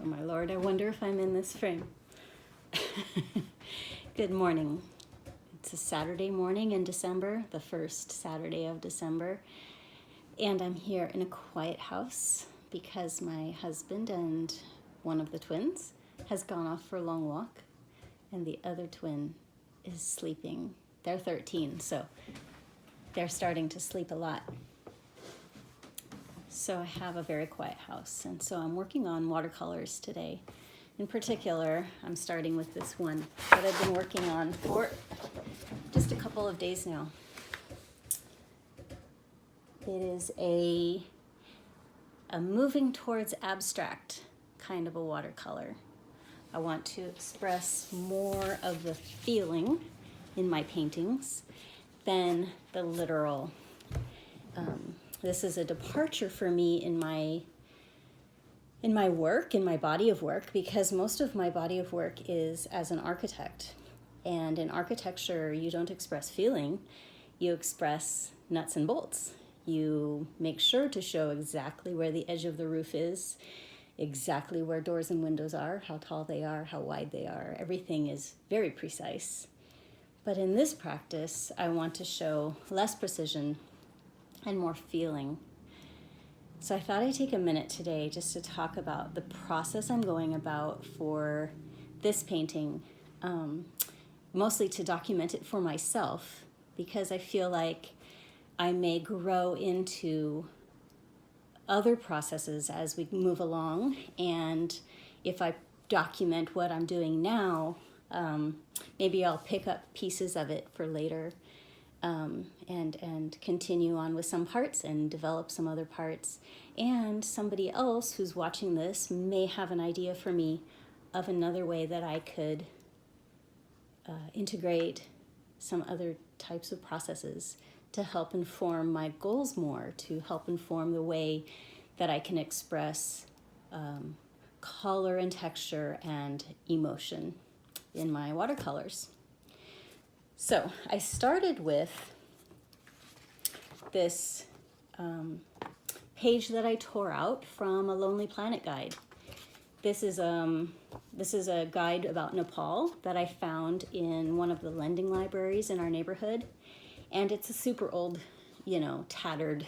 my Lord, I wonder if I'm in this frame. Good morning. It's a Saturday morning in December, the first Saturday of December, and I'm here in a quiet house because my husband and one of the twins has gone off for a long walk, and the other twin is sleeping. They're 13, so they're starting to sleep a lot. So I have a very quiet house, and so I'm working on watercolors today. In particular, I'm starting with this one that I've been working on for just a couple of days now. It is a moving towards abstract kind of a watercolor. I want to express more of the feeling in my paintings than the literal. This is a departure for me in my work, in my body of work, because most of my body of work is as an architect. And in architecture, you don't express feeling, you express nuts and bolts. You make sure to show exactly where the edge of the roof is, exactly where doors and windows are, how tall they are, how wide they are. Everything is very precise. But in this practice, I want to show less precision and more feeling. So I thought I'd take a minute today just to talk about the process I'm going about for this painting, mostly to document it for myself, because I feel like I may grow into other processes as we move along, and if I document what I'm doing now, maybe I'll pick up pieces of it for later. And continue on with some parts and develop some other parts. And somebody else who's watching this may have an idea for me of another way that I could integrate some other types of processes to help inform my goals more, to help inform the way that I can express color and texture and emotion in my watercolors. So I started with this page that I tore out from a Lonely Planet guide. This is a guide about Nepal that I found in one of the lending libraries in our neighborhood, and it's a super old, tattered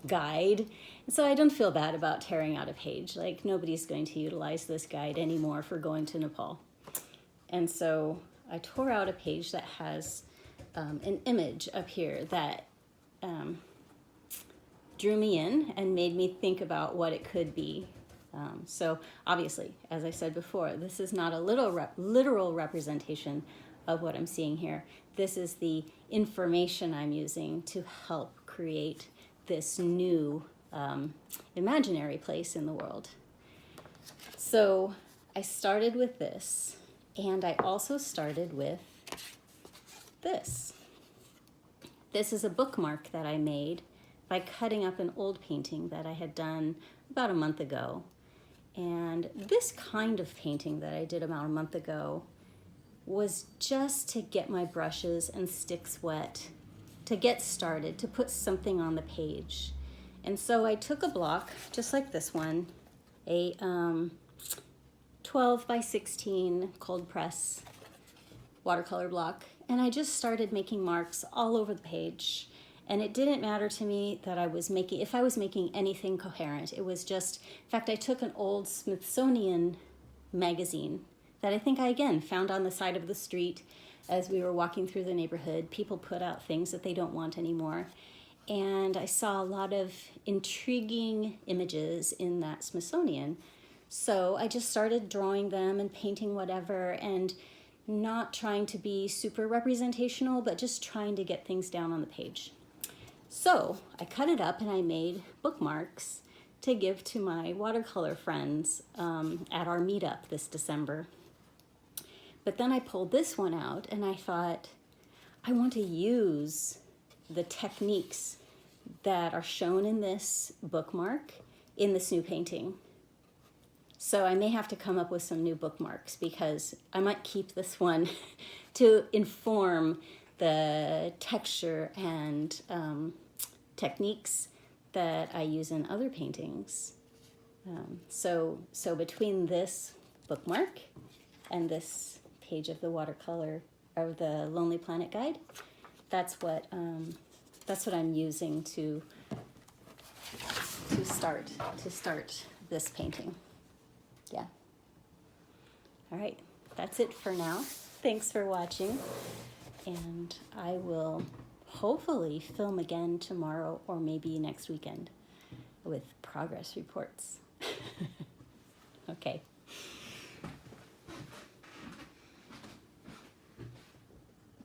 guide. And so I don't feel bad about tearing out a page. Like, nobody's going to utilize this guide anymore for going to Nepal. And so I tore out a page that has an image up here that drew me in and made me think about what it could be. So obviously, as I said before, this is not a literal representation of what I'm seeing here. This is the information I'm using to help create this new imaginary place in the world. So I started with this. And I also started with this. This is a bookmark that I made by cutting up an old painting that I had done about a month ago. And this kind of painting that I did about a month ago was just to get my brushes and sticks wet, to get started, to put something on the page. And so I took a block, just like this one, a 12 by 16 cold press watercolor block, and I just started making marks all over the page. And it didn't matter to me that if I was making anything coherent. It was just, in fact, I took an old Smithsonian magazine that I think I again found on the side of the street as we were walking through the neighborhood. People put out things that they don't want anymore. And I saw a lot of intriguing images in that Smithsonian. So I just started drawing them and painting whatever, and not trying to be super representational, but just trying to get things down on the page. So I cut it up and I made bookmarks to give to my watercolor friends at our meetup this December. But then I pulled this one out and I thought, I want to use the techniques that are shown in this bookmark in this new painting. So I may have to come up with some new bookmarks, because I might keep this one to inform the texture and techniques that I use in other paintings. So between this bookmark and this page of the watercolor of the Lonely Planet guide, that's what I'm using to start this painting. Yeah. All right, that's it for now. Thanks for watching, and I will hopefully film again tomorrow or maybe next weekend with progress reports. Okay.